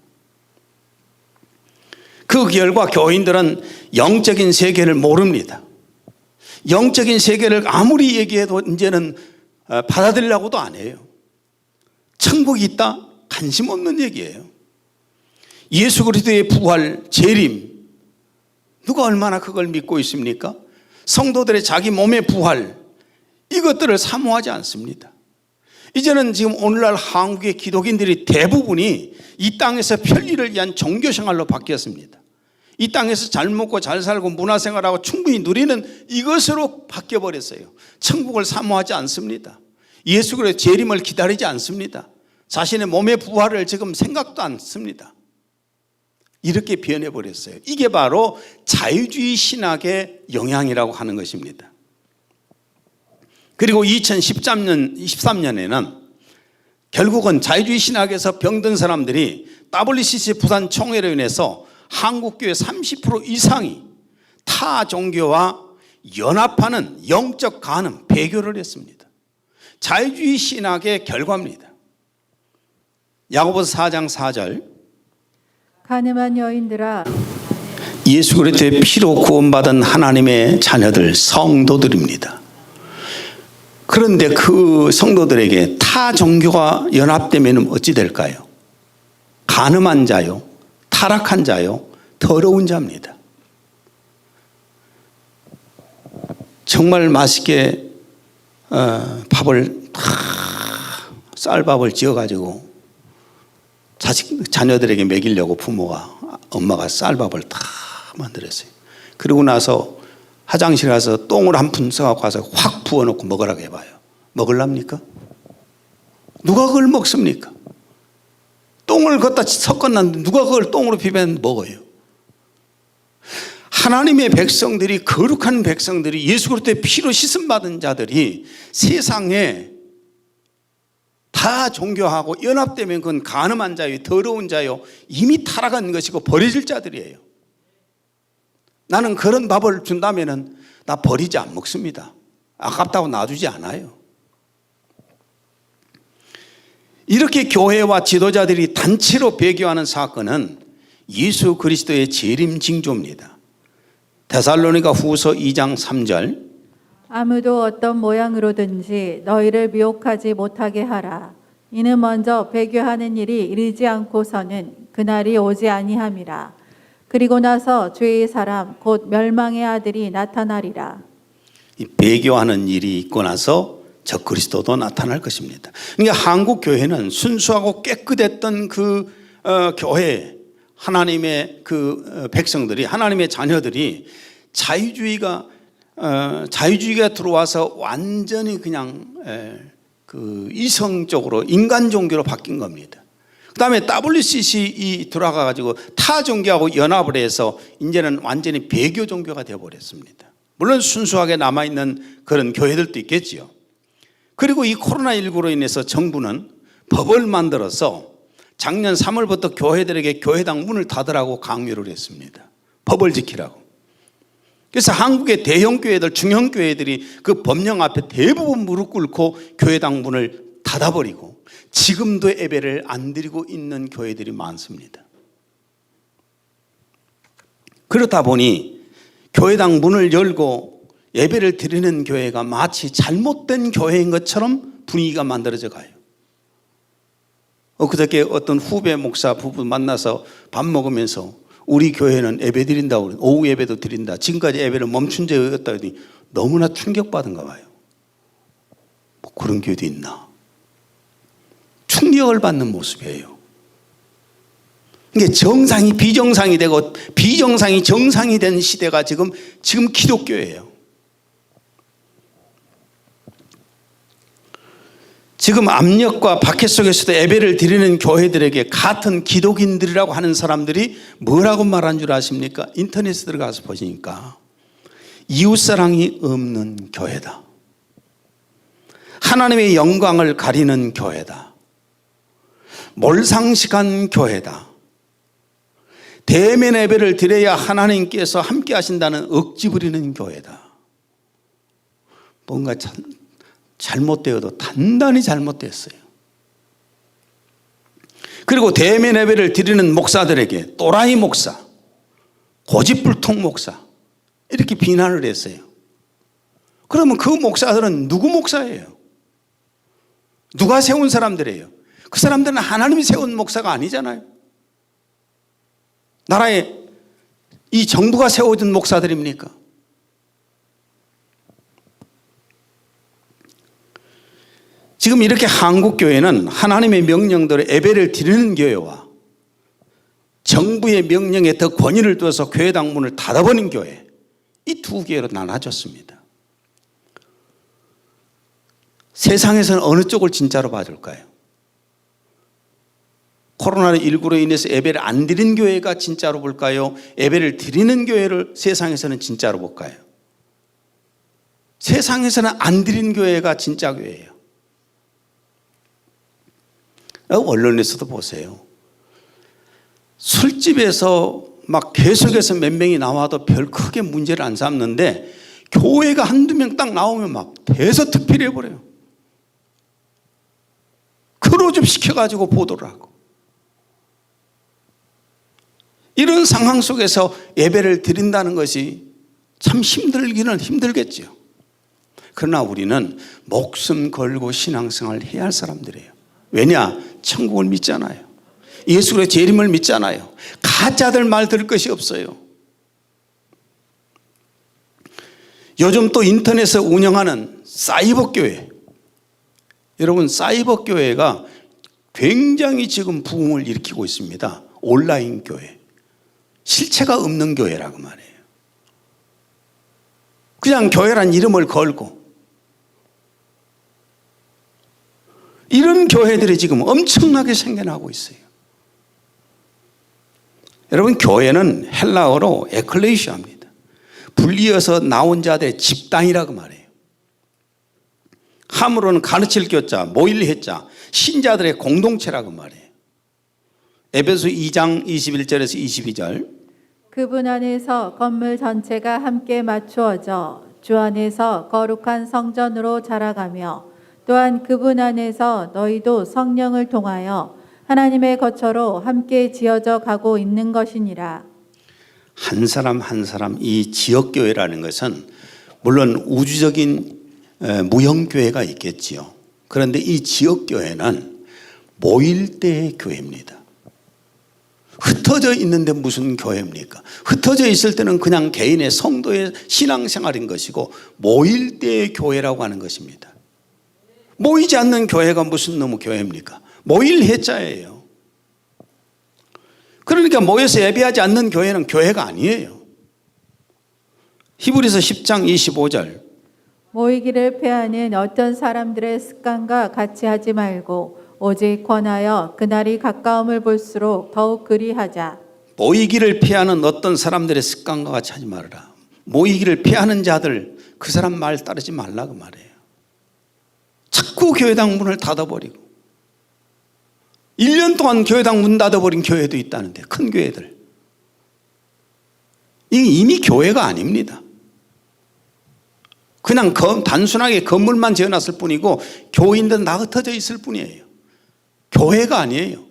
그 결과 교인들은 영적인 세계를 모릅니다. 영적인 세계를 아무리 얘기해도 이제는 받아들이려고도 안 해요. 천국이 있다? 관심 없는 얘기예요. 예수 그리스도의 부활, 재림, 누가 얼마나 그걸 믿고 있습니까? 성도들의 자기 몸의 부활, 이것들을 사모하지 않습니다. 이제는 지금 오늘날 한국의 기독인들이 대부분이 이 땅에서 편리를 위한 종교생활로 바뀌었습니다. 이 땅에서 잘 먹고 잘 살고 문화생활하고 충분히 누리는 이것으로 바뀌어버렸어요. 천국을 사모하지 않습니다. 예수 그리스도의 재림을 기다리지 않습니다. 자신의 몸의 부활을 지금 생각도 않습니다. 이렇게 변해버렸어요. 이게 바로 자유주의 신학의 영향이라고 하는 것입니다. 그리고 2013년에는 결국은 자유주의 신학에서 병든 사람들이 WCC 부산 총회로 인해서 한국교회 30% 이상이 타 종교와 연합하는 영적 간음, 배교를 했습니다. 자유주의 신학의 결과입니다. 야고보서 4장 4절, 가늠한 여인들아, 예수 그리스도의 피로 구원받은 하나님의 자녀들, 성도들입니다. 그런데 그 성도들에게 타 종교가 연합되면 어찌 될까요? 간음한 자요, 타락한 자요, 더러운 자입니다. 정말 맛있게 쌀밥을 지어가지고 자녀들에게 먹이려고 엄마가 쌀밥을 다 만들었어요. 그러고 나서 화장실 가서 똥을 한 푼 써갖고 와서 확 부어놓고 먹으라고 해봐요. 먹을랍니까? 누가 그걸 먹습니까? 똥을 걷다 섞었는데 누가 그걸 똥으로 비벼서 먹어요? 하나님의 백성들이, 거룩한 백성들이, 예수 그리스도의 피로 씻음받은 자들이 세상에 다 종교하고 연합되면 그건 간음한 자요, 더러운 자요, 이미 타락한 것이고 버려질 자들이에요. 나는 그런 밥을 준다면 나 버리지 안 먹습니다. 아깝다고 놔두지 않아요. 이렇게 교회와 지도자들이 단체로 배교하는 사건은 예수 그리스도의 재림 징조입니다. 데살로니가 후서 2장 3절. 아무도 어떤 모양으로든지 너희를 미혹하지 못하게 하라. 이는 먼저 배교하는 일이 이르지 않고서는 그날이 오지 아니함이라. 그리고 나서 죄의 사람 곧 멸망의 아들이 나타나리라. 이 배교하는 일이 있고 나서 저 그리스도도 나타날 것입니다. 그러니까 한국 교회는 순수하고 깨끗했던 그 교회, 하나님의 그 백성들이, 하나님의 자녀들이 자유주의가 들어와서 완전히 그냥 그 이성적으로 인간 종교로 바뀐 겁니다. 그 다음에 WCC 들어가 가지고 타 종교하고 연합을 해서 이제는 완전히 배교 종교가 되어버렸습니다. 물론 순수하게 남아있는 그런 교회들도 있겠지요. 그리고 이 코로나19로 인해서 정부는 법을 만들어서 작년 3월부터 교회들에게 교회당 문을 닫으라고 강요를 했습니다. 법을 지키라고. 그래서 한국의 대형 교회들, 중형 교회들이 그 법령 앞에 대부분 무릎 꿇고 교회당 문을 닫아버리고 지금도 예배를 안 드리고 있는 교회들이 많습니다. 그렇다 보니 교회당 문을 열고 예배를 드리는 교회가 마치 잘못된 교회인 것처럼 분위기가 만들어져 가요. 그저께 어떤 후배 목사 부부 만나서 밥 먹으면서 우리 교회는 예배 드린다고, 오후 예배도 드린다, 지금까지 예배를 멈춘 적이 없다 하더니 너무나 충격받은가 봐요. 뭐 그런 교회도 있나? 충격을 받는 모습이에요. 이게 정상이 비정상이 되고 비정상이 정상이 된 시대가 지금 기독교예요. 지금 압력과 박해 속에서도 예배를 드리는 교회들에게 같은 기독인들이라고 하는 사람들이 뭐라고 말한 줄 아십니까? 인터넷에 들어가서 보시니까 이웃사랑이 없는 교회다. 하나님의 영광을 가리는 교회다. 몰상식한 교회다. 대면 예배를 드려야 하나님께서 함께 하신다는 억지 부리는 교회다. 뭔가 잘못되어도 단단히 잘못됐어요. 그리고 대면 예배를 드리는 목사들에게 또라이 목사, 고집불통 목사 이렇게 비난을 했어요. 그러면 그 목사들은 누구 목사예요? 누가 세운 사람들이에요? 그 사람들은 하나님이 세운 목사가 아니잖아요. 나라에 이 정부가 세워준 목사들입니까? 지금 이렇게 한국교회는 하나님의 명령대로 예배를 드리는 교회와 정부의 명령에 더 권위를 두어서 교회당 문을 닫아버린 교회, 이 두 개로 나눠졌습니다. 세상에서는 어느 쪽을 진짜로 봐줄까요? 코로나19로 인해서 예배를 안 드린 교회가 진짜로 볼까요? 예배를 드리는 교회를 세상에서는 진짜로 볼까요? 세상에서는 안 드린 교회가 진짜 교회예요. 언론에서도 보세요. 술집에서 막 계속해서 몇 명이 나와도 별 크게 문제를 안 삼는데 교회가 한두 명 딱 나오면 막 대서특필해버려요. 크로즈업 시켜가지고 보도를 하고. 이런 상황 속에서 예배를 드린다는 것이 참 힘들기는 힘들겠죠. 그러나 우리는 목숨 걸고 신앙생활을 해야 할 사람들이에요. 왜냐? 천국을 믿잖아요. 예수 그리스도의 재림을 믿잖아요. 가짜들 말 들을 것이 없어요. 요즘 또 인터넷에 운영하는 사이버 교회, 여러분 사이버 교회가 굉장히 지금 부흥을 일으키고 있습니다. 온라인 교회, 실체가 없는 교회라고 말해요. 그냥 교회란 이름을 걸고 이런 교회들이 지금 엄청나게 생겨나고 있어요. 여러분, 교회는 헬라어로 에클레시아입니다. 분리해서 나온 자들의 집단이라고 말해요. 함으로는 가르칠 교자, 모일 회자, 신자들의 공동체라고 말해요. 에베소 2장 21절에서 22절. 그분 안에서 건물 전체가 함께 맞추어져 주 안에서 거룩한 성전으로 자라가며 또한 그분 안에서 너희도 성령을 통하여 하나님의 거처로 함께 지어져 가고 있는 것이니라. 한 사람 한 사람 이 지역교회라는 것은 물론 우주적인 무형교회가 있겠지요. 그런데 이 지역교회는 모일 때의 교회입니다. 흩어져 있는데 무슨 교회입니까? 흩어져 있을 때는 그냥 개인의 성도의 신앙생활인 것이고 모일 때의 교회라고 하는 것입니다. 모이지 않는 교회가 무슨 놈의 교회입니까? 모일 해자예요. 그러니까 모여서 예배하지 않는 교회는 교회가 아니에요. 히브리서 10장 25절 모이기를 패하는 어떤 사람들의 습관과 같이 하지 말고 오직 권하여 그날이 가까움을 볼수록 더욱 그리하자. 모이기를 피하는 어떤 사람들의 습관과 같이 하지 말아라. 모이기를 피하는 자들 그 사람 말 따르지 말라 그 말이에요. 자꾸 교회당 문을 닫아버리고 1년 동안 교회당 문 닫아버린 교회도 있다는데 큰 교회들. 이게 이미 교회가 아닙니다. 그냥 단순하게 건물만 지어놨을 뿐이고 교인들은 다 흩어져 있을 뿐이에요. 교회가 아니에요.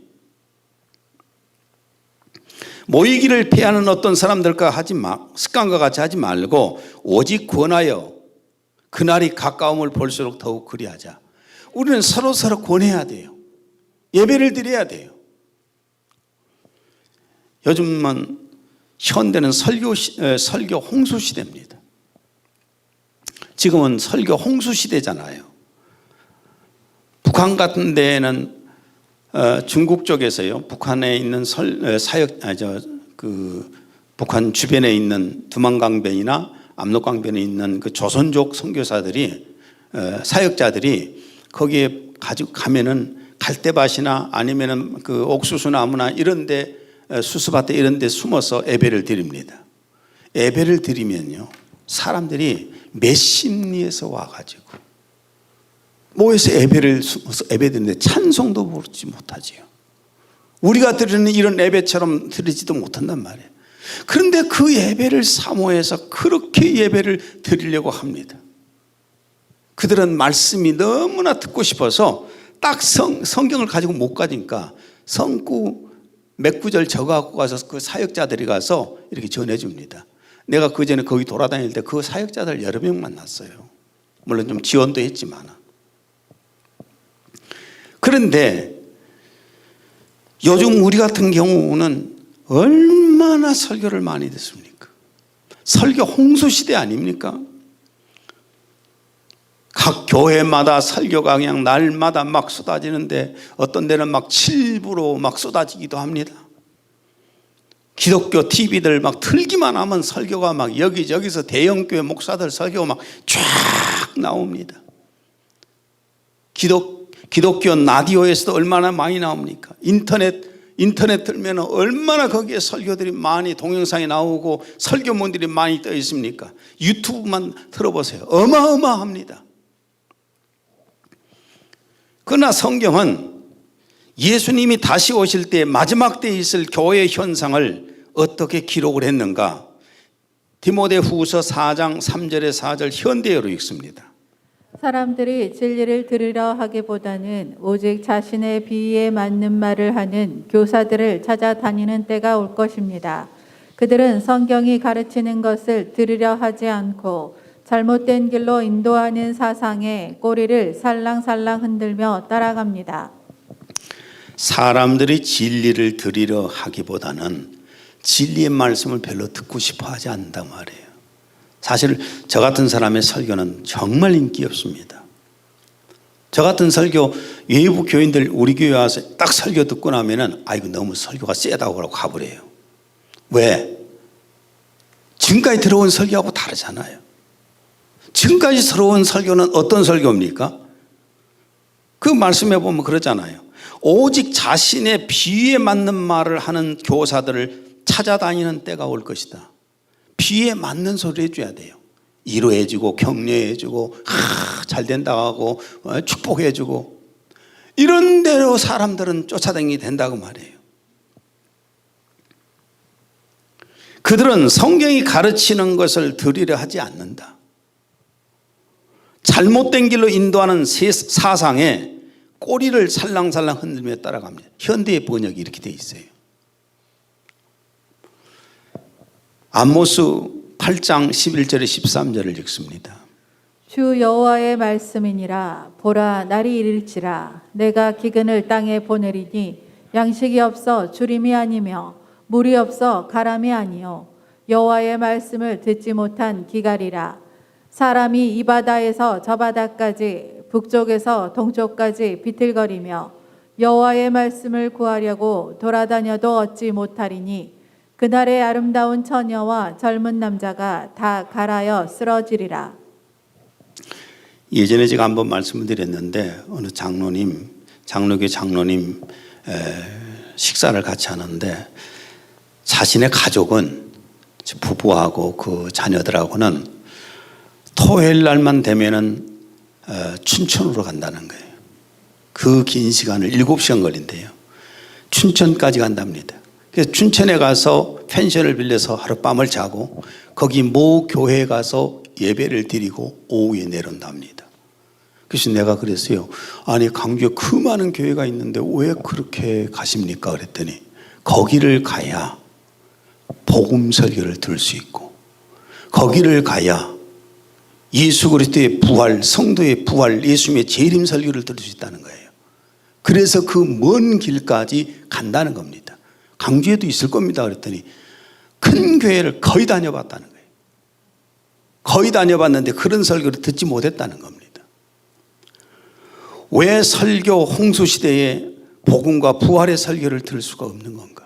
모이기를 피하는 어떤 사람들과 습관과 같이 하지 말고 오직 권하여 그날이 가까움을 볼수록 더욱 그리하자. 우리는 서로 권해야 돼요. 예배를 드려야 돼요. 요즘은 현대는 설교 홍수 시대입니다. 지금은 설교 홍수 시대잖아요. 북한 같은 데에는 중국 쪽에서요, 북한에 있는 북한 주변에 있는 두만강변이나 압록강변에 있는 그 조선족 선교사들이 사역자들이 거기에 가면은 갈대밭이나 아니면은 그 옥수수 나무나 이런데 수수밭에 이런데 숨어서 예배를 드립니다. 예배를 드리면요, 사람들이 몇십 리에서 와가지고 모여서 예배를 숨어서 예배드리는데 찬송도 부르지 못하지요. 우리가 드리는 이런 예배처럼 드리지도 못한단 말이에요. 그런데 그 예배를 사모해서 그렇게 예배를 드리려고 합니다. 그들은 말씀이 너무나 듣고 싶어서 딱 성경을 가지고 못 가니까 성구 몇 구절 적어갖고 가서 그 사역자들이 가서 이렇게 전해줍니다. 내가 그 전에 거기 돌아다닐 때 그 사역자들 여러 명 만났어요. 물론 좀 지원도 했지만. 그런데 요즘 우리 같은 경우는 얼마나 설교를 많이 듣습니까? 설교 홍수 시대 아닙니까? 각 교회마다 설교가 그냥 날마다 막 쏟아지는데 어떤 데는 막 7부로 막 쏟아지기도 합니다. 기독교 TV들 막 틀기만 하면 설교가 막 여기저기서 대형교회 목사들 설교가 막 쫙 나옵니다. 기독교 라디오에서도 얼마나 많이 나옵니까? 인터넷 들면 얼마나 거기에 설교들이 많이 동영상이 나오고 설교문들이 많이 떠 있습니까? 유튜브만 들어보세요. 어마어마합니다. 그러나 성경은 예수님이 다시 오실 때 마지막 때에 있을 교회의 현상을 어떻게 기록을 했는가? 디모데후서 4장 3절에 4절 현대어로 읽습니다. 사람들이 진리를 들으려 하기보다는 오직 자신의 비위에 맞는 말을 하는 교사들을 찾아다니는 때가 올 것입니다. 그들은 성경이 가르치는 것을 들으려 하지 않고 잘못된 길로 인도하는 사상에 꼬리를 살랑살랑 흔들며 따라갑니다. 사람들이 진리를 들으려 하기보다는 진리의 말씀을 별로 듣고 싶어 하지 않는단 말이에요. 사실 저 같은 사람의 설교는 정말 인기 없습니다. 저 같은 설교 외부 교인들 우리 교회 와서 딱 설교 듣고 나면은 이거 너무 설교가 세다고 하고 가버려요. 왜? 지금까지 들어온 설교하고 다르잖아요. 지금까지 들어온 설교는 어떤 설교입니까? 그 말씀해 보면 그러잖아요. 오직 자신의 비위에 맞는 말을 하는 교사들을 찾아다니는 때가 올 것이다. 비위에 맞는 소리 해줘야 돼요. 위로해주고 격려해주고 잘 된다고 하고 축복해주고 이런 대로 사람들은 쫓아다니게 된다고 말해요. 그들은 성경이 가르치는 것을 들으려 하지 않는다. 잘못된 길로 인도하는 사상에 꼬리를 살랑살랑 흔들며 따라갑니다. 현대의 번역이 이렇게 돼 있어요. 아모스 8장 11절에 13절을 읽습니다. 주 여호와의 말씀이니라. 보라, 날이 이를지라. 내가 기근을 땅에 보내리니 양식이 없어 주림이 아니며 물이 없어 가람이 아니요 여호와의 말씀을 듣지 못한 기갈이라. 사람이 이 바다에서 저 바다까지 북쪽에서 동쪽까지 비틀거리며 여호와의 말씀을 구하려고 돌아다녀도 얻지 못하리니 그날의 아름다운 처녀와 젊은 남자가 다 갈아여 쓰러지리라. 예전에 제가 한번 말씀을 드렸는데 어느 장로교 장로님 식사를 같이 하는데 자신의 가족은 부부하고 그 자녀들하고는 토요일 날만 되면은 춘천으로 간다는 거예요. 그 긴 시간을 7시간 걸린대요. 춘천까지 간답니다. 그래서 춘천에 가서 펜션을 빌려서 하룻밤을 자고 거기 모 교회에 가서 예배를 드리고 오후에 내려온답니다. 그래서 내가 그랬어요. 아니 강주에 그 많은 교회가 있는데 왜 그렇게 가십니까? 그랬더니 거기를 가야 복음 설교를 들을 수 있고 거기를 가야 예수 그리스도의 부활, 성도의 부활, 예수님의 재림 설교를 들을 수 있다는 거예요. 그래서 그 먼 길까지 간다는 겁니다. 강주에도 있을 겁니다. 그랬더니 큰 교회를 거의 다녀봤다는 거예요. 거의 다녀봤는데 그런 설교를 듣지 못했다는 겁니다. 왜 설교 홍수 시대에 복음과 부활의 설교를 들을 수가 없는 건가?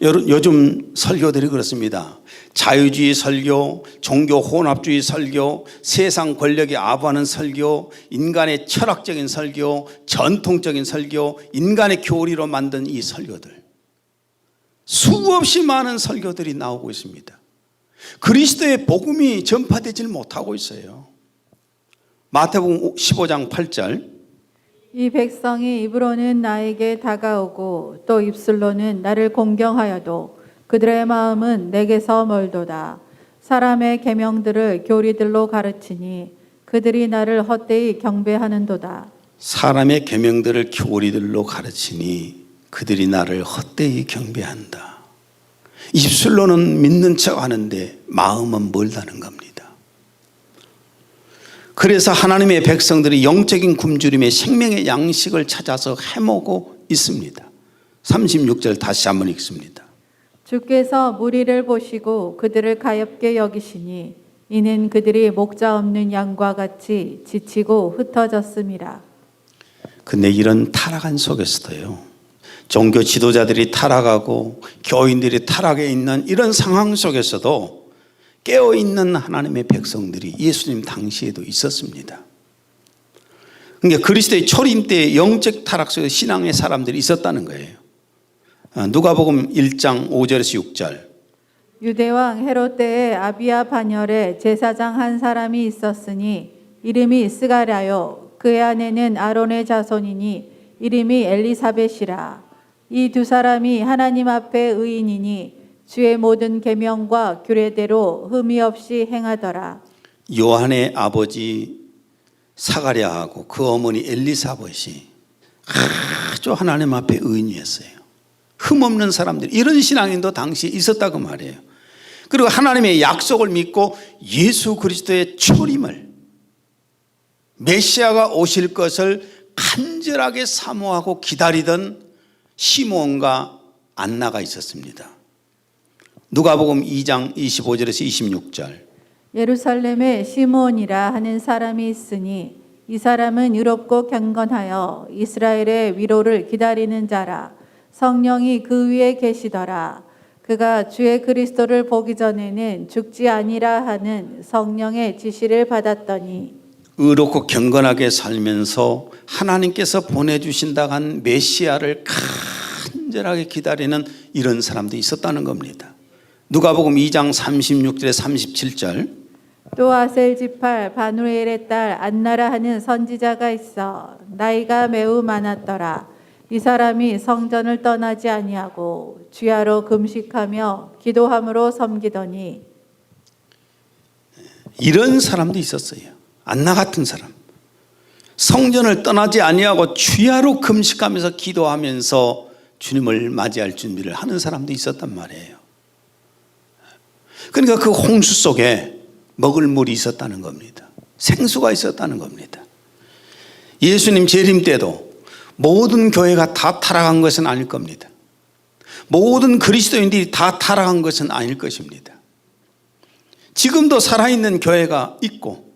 요즘 설교들이 그렇습니다. 자유주의 설교, 종교 혼합주의 설교, 세상 권력에 아부하는 설교, 인간의 철학적인 설교, 전통적인 설교, 인간의 교리로 만든 이 설교들. 수없이 많은 설교들이 나오고 있습니다. 그리스도의 복음이 전파되질 못하고 있어요. 마태복음 15장 8절. 이 백성이 입으로는 나에게 다가오고 또 입술로는 나를 공경하여도 그들의 마음은 내게서 멀도다. 사람의 계명들을 교리들로 가르치니 그들이 나를 헛되이 경배하는도다. 사람의 계명들을 교리들로 가르치니 그들이 나를 헛되이 경배한다. 입술로는 믿는 척 하는데 마음은 멀다는 겁니다. 그래서 하나님의 백성들이 영적인 굶주림에 생명의 양식을 찾아서 헤매고 있습니다. 36절 다시 한번 읽습니다. 주께서 무리를 보시고 그들을 가엾게 여기시니 이는 그들이 목자 없는 양과 같이 지치고 흩어졌음이라. 근데 이런 타락한 속에서도요, 종교 지도자들이 타락하고 교인들이 타락해 있는 이런 상황 속에서도 깨어있는 하나님의 백성들이 예수님 당시에도 있었습니다. 그러니까 그리스도의 초림 때 영적 타락 속에 신앙의 사람들이 있었다는 거예요. 누가복음 1장 5절에서 6절. 유대왕 헤롯 때에 아비야 반열에 제사장 한 사람이 있었으니 이름이 스가랴요 그의 아내는 아론의 자손이니 이름이 엘리사벳이라. 이 두 사람이 하나님 앞에 의인이니 주의 모든 계명과 규례대로 흠이 없이 행하더라. 요한의 아버지 사가랴하고 그 어머니 엘리사벳이 아주 하나님 앞에 의인이었어요. 흠없는 사람들, 이런 신앙인도 당시에 있었다고 말해요. 그리고 하나님의 약속을 믿고 예수 그리스도의 초림을, 메시아가 오실 것을 간절하게 사모하고 기다리던 시몬과 안나가 있었습니다. 누가복음 2장 25절에서 26절. 예루살렘에 시므온이라 하는 사람이 있으니 이 사람은 의롭고 경건하여 이스라엘의 위로를 기다리는 자라. 성령이 그 위에 계시더라. 그가 주의 그리스도를 보기 전에는 죽지 아니라 하는 성령의 지시를 받았더니 의롭고 경건하게 살면서 하나님께서 보내주신다 한 메시아를 간절하게 기다리는 이런 사람도 있었다는 겁니다. 누가복음 2장 36절에 37절. 또 아셀 지팔 바누엘의 딸 안나라 하는 선지자가 있어 나이가 매우 많았더라. 이 사람이 성전을 떠나지 아니하고 주야로 금식하며 기도함으로 섬기더니. 이런 사람도 있었어요. 안나 같은 사람. 성전을 떠나지 아니하고 주야로 금식하면서 기도하면서 주님을 맞이할 준비를 하는 사람도 있었단 말이에요. 그러니까 그 홍수 속에 먹을 물이 있었다는 겁니다. 생수가 있었다는 겁니다. 예수님 재림 때도 모든 교회가 다 타락한 것은 아닐 겁니다. 모든 그리스도인들이 다 타락한 것은 아닐 것입니다. 지금도 살아있는 교회가 있고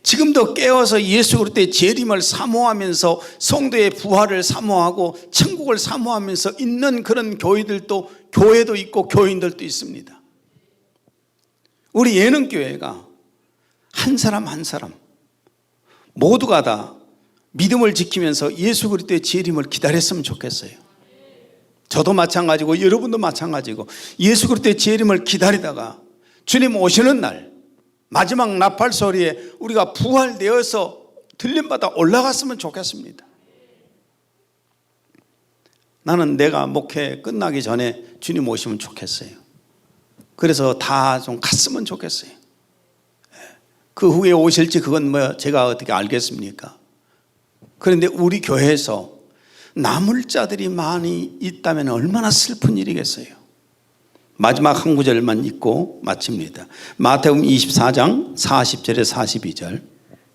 지금도 깨어서 예수 그리스도의 재림을 사모하면서 성도의 부활을 사모하고 천국을 사모하면서 있는 그런 교회도 있고 교인들도 있습니다. 우리 예능교회가 한 사람 한 사람 모두가 다 믿음을 지키면서 예수 그리스도의 재림을 기다렸으면 좋겠어요. 저도 마찬가지고 여러분도 마찬가지고 예수 그리스도의 재림을 기다리다가 주님 오시는 날 마지막 나팔 소리에 우리가 부활되어서 들림받아 올라갔으면 좋겠습니다. 나는 내가 목회 끝나기 전에 주님 오시면 좋겠어요. 그래서 다 좀 갔으면 좋겠어요. 그 후에 오실지 그건 뭐 제가 어떻게 알겠습니까? 그런데 우리 교회에서 남을 자들이 많이 있다면 얼마나 슬픈 일이겠어요. 마지막 한 구절만 읽고 마칩니다. 마태복음 24장 40절에 42절.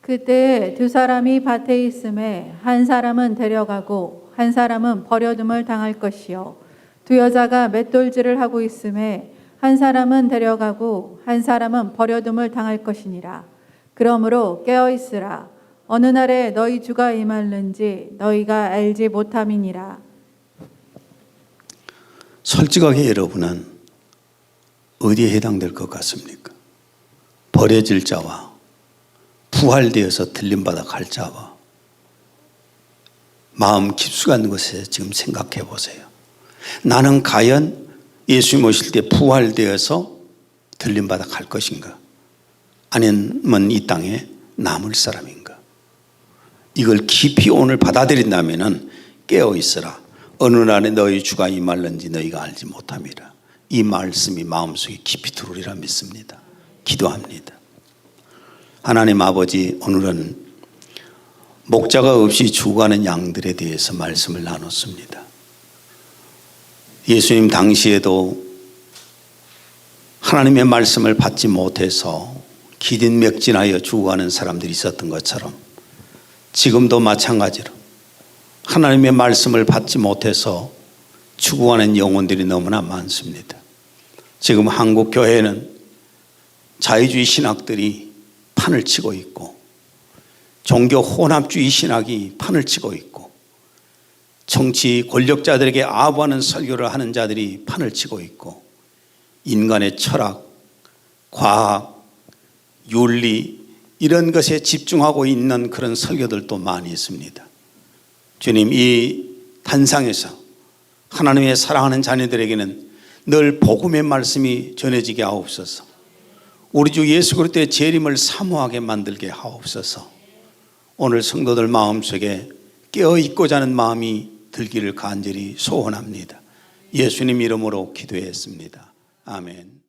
그때 두 사람이 밭에 있음에 한 사람은 데려가고 한 사람은 버려둠을 당할 것이요 두 여자가 맷돌질을 하고 있음에 한 사람은 데려가고 한 사람은 버려둠을 당할 것이니라. 그러므로 깨어 있으라. 어느 날에 너희 주가 임하는지 너희가 알지 못함이니라. 솔직하게 여러분은 어디에 해당될 것 같습니까? 버려질 자와 부활되어서 들림받아 갈 자와 마음 깊숙한 곳에 지금 생각해 보세요. 나는 과연 예수님 오실 때 부활되어서 들림받아 갈 것인가? 아니면 이 땅에 남을 사람인가? 이걸 깊이 오늘 받아들인다면 깨어 있으라. 어느 날에 너희 주가 임할는지 너희가 알지 못함이라. 이 말씀이 마음속에 깊이 들어오리라 믿습니다. 기도합니다. 하나님 아버지, 오늘은 목자가 없이 죽어가는 양들에 대해서 말씀을 나눴습니다. 예수님 당시에도 하나님의 말씀을 받지 못해서 기진맥진하여 죽어가는 사람들이 있었던 것처럼 지금도 마찬가지로 하나님의 말씀을 받지 못해서 죽어가는 영혼들이 너무나 많습니다. 지금 한국 교회는 자유주의 신학들이 판을 치고 있고 종교 혼합주의 신학이 판을 치고 있고 정치 권력자들에게 아부하는 설교를 하는 자들이 판을 치고 있고 인간의 철학, 과학, 윤리 이런 것에 집중하고 있는 그런 설교들도 많이 있습니다. 주님, 이 단상에서 하나님의 사랑하는 자녀들에게는 늘 복음의 말씀이 전해지게 하옵소서. 우리 주 예수 그리스도의 재림을 사모하게 만들게 하옵소서. 오늘 성도들 마음속에 깨어있고자 하는 마음이 들기를 간절히 소원합니다. 예수님 이름으로 기도했습니다. 아멘.